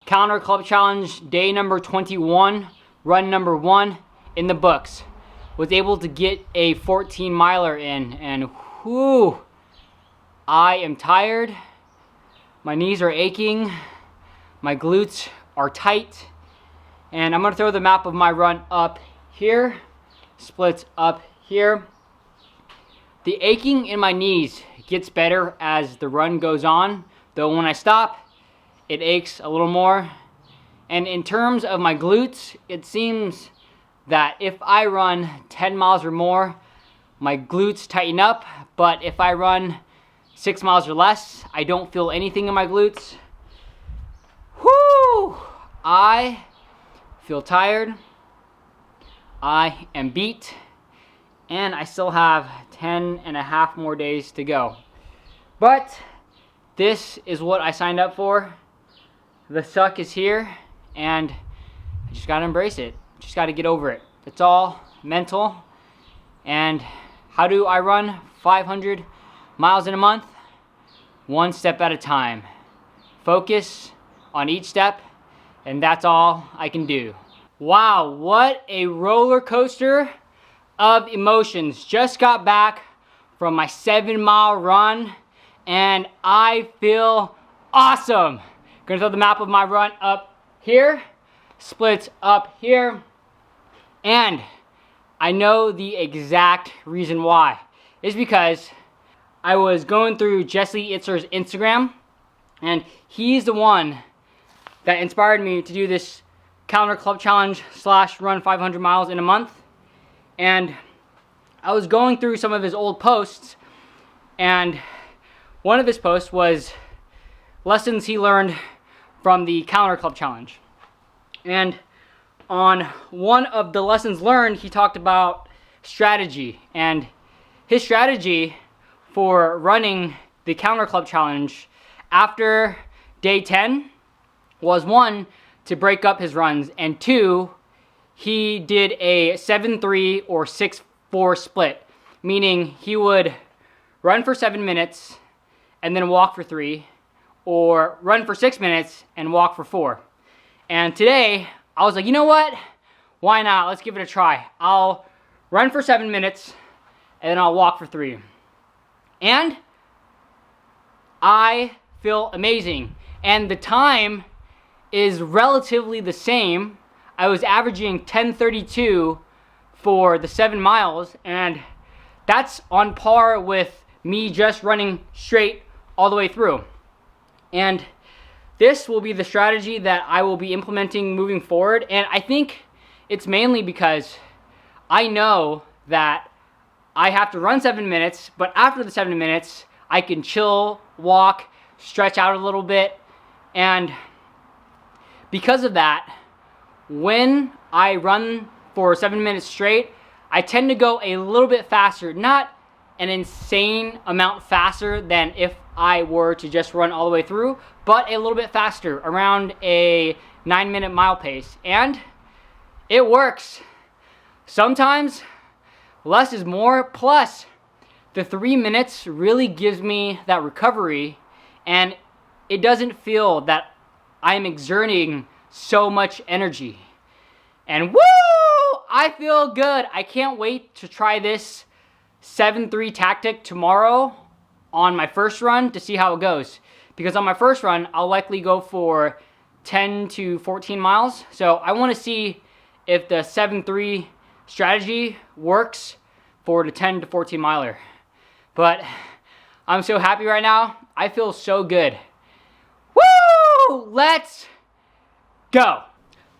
Calendar Club Challenge, day number 21, run number 1 in the books. Was able to get a 14 miler in, and whew, I am tired. My knees are aching, my glutes are tight, and I'm gonna throw the map of my run up here, splits up here. The aching in my knees gets better as the run goes on, though when I stop, it aches a little more. And in terms of my glutes, it seems that if I run 10 miles or more, my glutes tighten up, but if I run 6 miles or less, I don't feel anything in my glutes. Whoo! I feel tired, I am beat, and I still have 10 and a half more days to go. But this is what I signed up for. The suck is here, and I just gotta embrace it. Just gotta get over it. It's all mental. And how do I run 500 miles in a month? One step at a time. Focus on each step, and that's all I can do. Wow, what a roller coaster of emotions. Just got back from my 7-mile run, and I feel awesome. Gonna throw the map of my run up here, splits up here, and I know the exact reason why. It's because I was going through Jesse Itzer's Instagram, and he's the one that inspired me to do this Calendar Club Challenge / run 500 miles in a month. And I was going through some of his old posts, and one of his posts was lessons he learned from the Calendar Club Challenge. And on one of the lessons learned, he talked about strategy. And his strategy for running the Calendar Club Challenge after day 10 was 1, to break up his runs, and 2, he did a 7-3 or 6-4 split, meaning he would run for 7 minutes and then walk for 3, or run for 6 minutes and walk for 4. And today, I was like, you know what? Why not? Let's give it a try. I'll run for 7 minutes and then I'll walk for 3. And I feel amazing. And the time is relatively the same. I was averaging 10:32 for the 7 miles, and that's on par with me just running straight all the way through. And this will be the strategy that I will be implementing moving forward. And I think it's mainly because I know that I have to run 7 minutes, but after the 7 minutes, I can chill, walk, stretch out a little bit. And because of that, when I run for 7 minutes straight, I tend to go a little bit faster, not an insane amount faster than if I were to just run all the way through, but a little bit faster, around a 9-minute mile pace. And it works. Sometimes less is more, plus the 3 minutes really gives me that recovery, and it doesn't feel that I'm exerting so much energy. And woo! I feel good. I can't wait to try this 7-3 tactic tomorrow on my first run to see how it goes. Because on my first run, I'll likely go for 10 to 14 miles. So I want to see if the 7-3 strategy works for the 10 to 14 miler. But I'm so happy right now. I feel so good. Woo! Let's go.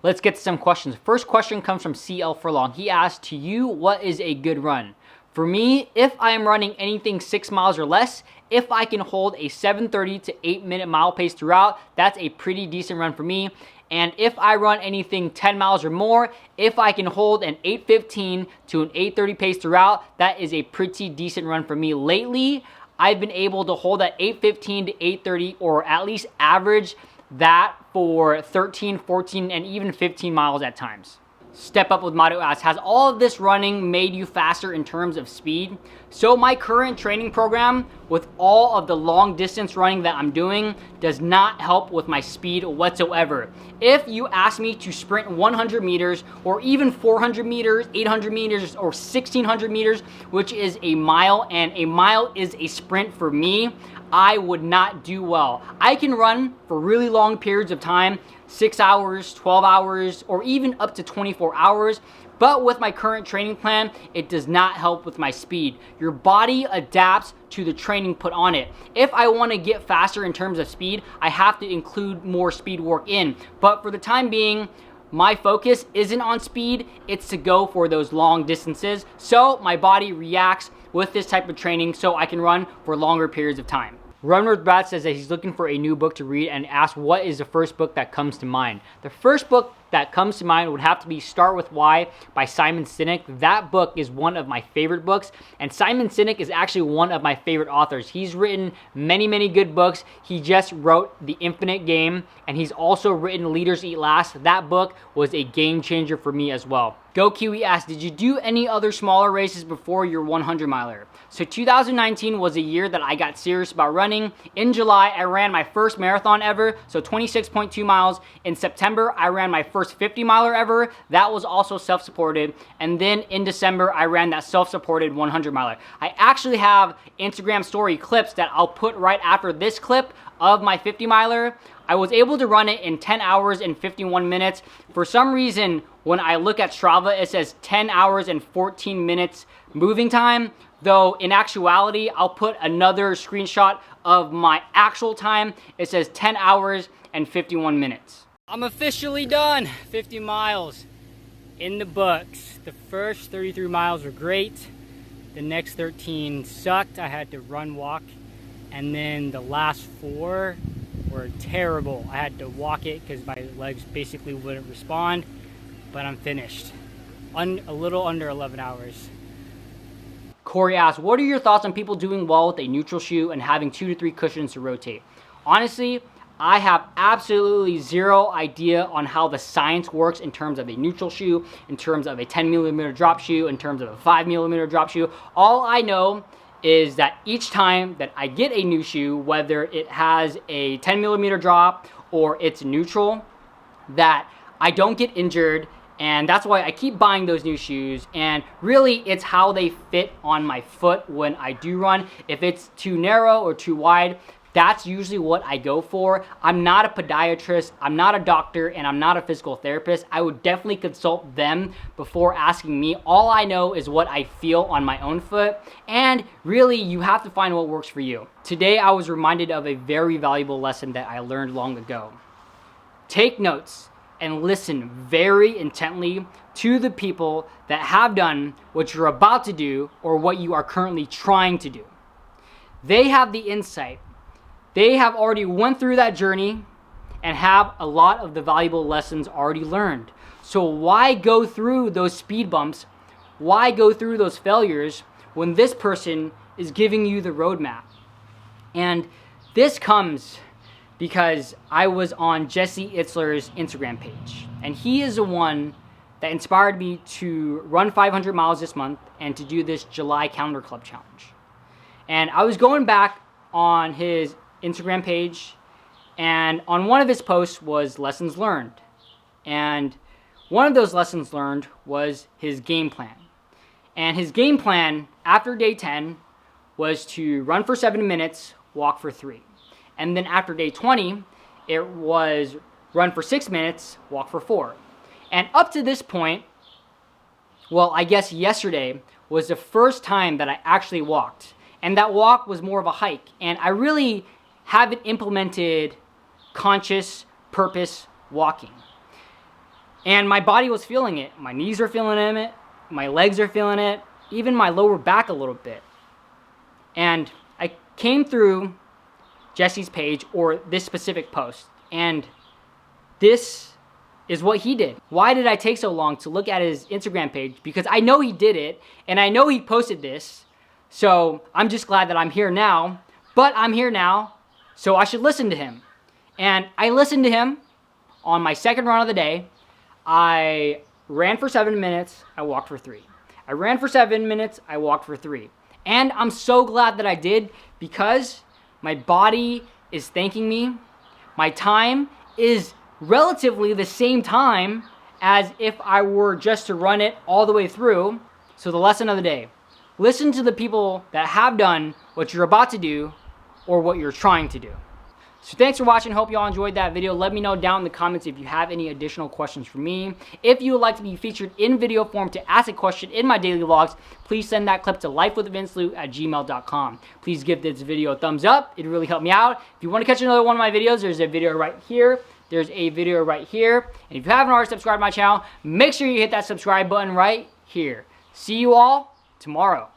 Let's get to some questions. First question comes from CL Furlong. He asked, to you, what is a good run? For me, if I am running anything 6 miles or less, if I can hold a 7:30 to 8-minute mile pace throughout, that's a pretty decent run for me. And if I run anything 10 miles or more, if I can hold an 8:15 to an 8:30 pace throughout, that is a pretty decent run for me. Lately, I've been able to hold that 8:15 to 8:30, or at least average that for 13, 14, and even 15 miles at times. Step Up with Motto asks, has all of this running made you faster in terms of speed? So my current training program with all of the long distance running that I'm doing does not help with my speed whatsoever. If you ask me to sprint 100 meters or even 400 meters, 800 meters, or 1600 meters, which is a mile, and a mile is a sprint for me, I would not do well. I can run for really long periods of time, 6 hours, 12 hours, or even up to 24 hours. But with my current training plan, it does not help with my speed. Your body adapts to the training put on it. If I want to get faster in terms of speed, I have to include more speed work in. But for the time being, my focus isn't on speed, it's to go for those long distances. So my body reacts with this type of training so I can run for longer periods of time. Run with Brad says that he's looking for a new book to read and asks what is the first book that comes to mind. The first book that comes to mind would have to be Start With Why by Simon Sinek. That book is one of my favorite books, and Simon Sinek is actually one of my favorite authors. He's written many good books. He just wrote The Infinite Game, and he's also written Leaders Eat Last. That book was a game changer for me as well. Go Kiwi asks, did you do any other smaller races before your 100 miler? So 2019 was a year that I got serious about running. In July, I ran my first marathon ever, so 26.2 miles. In September, I ran my first 50 miler ever. That was also self-supported. And then in December, I ran that self-supported 100 miler. I actually have Instagram story clips that I'll put right after this clip of my 50 miler. I was able to run it in 10 hours and 51 minutes. For some reason, when I look at Strava, it says 10 hours and 14 minutes moving time. Though in actuality, I'll put another screenshot of my actual time. It says 10 hours and 51 minutes. I'm officially done. 50 miles in the books. The first 33 miles were great. The next 13 sucked. I had to run, walk. And then the last 4 were terrible. I had to walk it because my legs basically wouldn't respond. But I'm finished. A little under 11 hours. Corey asks, what are your thoughts on people doing well with a neutral shoe and having 2 to 3 cushions to rotate? Honestly, I have absolutely zero idea on how the science works in terms of a neutral shoe, in terms of a 10 millimeter drop shoe, in terms of a 5 millimeter drop shoe. All I know is that each time that I get a new shoe, whether it has a 10 millimeter drop or it's neutral, that I don't get injured. And that's why I keep buying those new shoes. And really, it's how they fit on my foot when I do run. If it's too narrow or too wide, that's usually what I go for. I'm not a podiatrist, I'm not a doctor, and I'm not a physical therapist. I would definitely consult them before asking me. All I know is what I feel on my own foot. And really, you have to find what works for you. Today, I was reminded of a very valuable lesson that I learned long ago. Take notes and listen very intently to the people that have done what you're about to do or what you are currently trying to do. They have the insight. They have already went through that journey and have a lot of the valuable lessons already learned. So why go through those speed bumps? Why go through those failures when this person is giving you the roadmap? And this comes because I was on Jesse Itzler's Instagram page. And he is the one that inspired me to run 500 miles this month and to do this July Calendar Club Challenge. And I was going back on his Instagram page, and on one of his posts was lessons learned. And one of those lessons learned was his game plan. And his game plan after day 10 was to run for 7 minutes, walk for 3. And then after day 20, it was run for 6 minutes, walk for 4. And up to this point, well, I guess yesterday was the first time that I actually walked. And that walk was more of a hike. And I really haven't implemented conscious purpose walking. And my body was feeling it. My knees are feeling it. My legs are feeling it. Even my lower back a little bit. And I came through Jesse's page or this specific post, and this is what he did. Why did I take so long to look at his Instagram page? Because I know he did it, and I know he posted this, so I'm just glad that I'm here now. But I'm here now, so I should listen to him. And I listened to him on my second run of the day. I ran for 7 minutes, I walked for 3. I ran for 7 minutes, I walked for 3. And I'm so glad that I did because my body is thanking me. My time is relatively the same time as if I were just to run it all the way through. So the lesson of the day, listen to the people that have done what you're about to do or what you're trying to do. So thanks for watching. Hope you all enjoyed that video. Let me know down in the comments if you have any additional questions for me. If you would like to be featured in video form to ask a question in my daily vlogs, please send that clip to lifewithvincelu@gmail.com. Please give this video a thumbs up. It'd really help me out. If you want to catch another one of my videos, there's a video right here. There's a video right here. And if you haven't already subscribed to my channel, make sure you hit that subscribe button right here. See you all tomorrow.